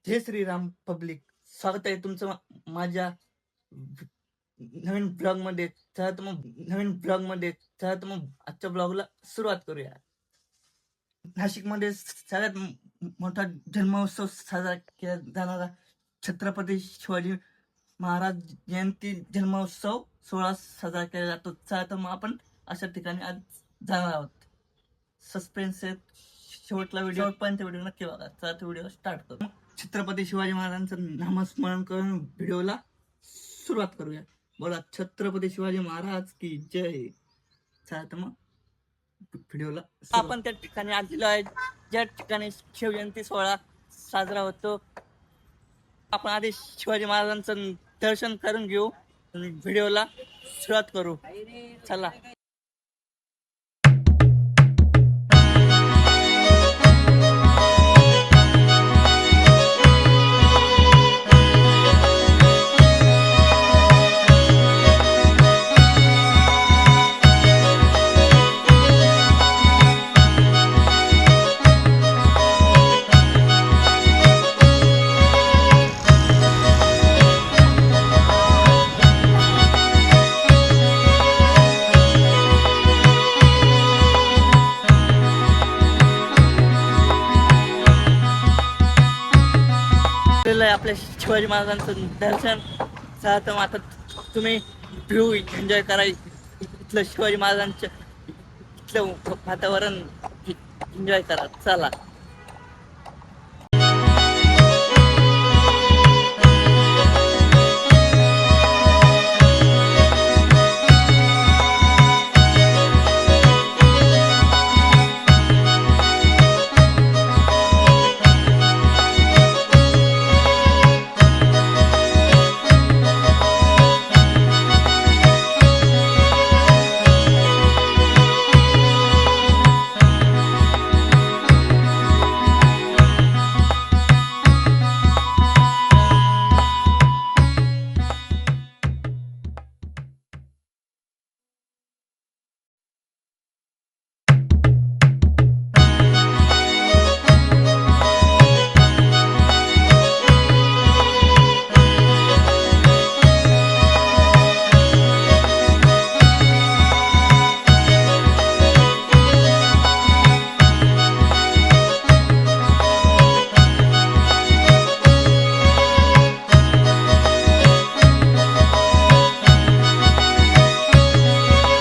जय Shriram public, स्वागत आहे तुमचं माझ्या नवीन ब्लॉगमध्ये. चला तर मग आजच्या ब्लॉगला सुरुवात करूया. नाशिकमध्ये सगळ्यात मोठा जन्मोत्सव साजरा केला जाणारा छत्रपती शिवाजी महाराज जयंती जन्मोत्सव सोहळा साजरा केला जातो. चला तर मग आपण अशा ठिकाणी आज जाणार आहोत. सस्पेन्स आहे, शेवटपर्यंत व्हिडिओ नक्की बघा. चला तर व्हिडिओ स्टार्ट करू. छत्रपती शिवाजी महाराजांचं नामस्मरण करून व्हिडिओला सुरुवात करूया. बोला छत्रपती शिवाजी महाराज की जय. चला तर मग व्हिडिओला आपण त्या ठिकाणी आलेलो आहे ज्या ठिकाणी शिवजयंती सोहळा साजरा होतो. आपण आधी शिवाजी महाराजांचं दर्शन करून घेऊ आणि व्हिडिओला सुरुवात करू. चला. आपल्या शिवाजी महाराजांचं दर्शन. चला तर आता तुम्ही व्ह्यू एन्जॉय करा. इथलं शिवाजी महाराजांचं इथलं वातावरण एन्जॉय करा. चला.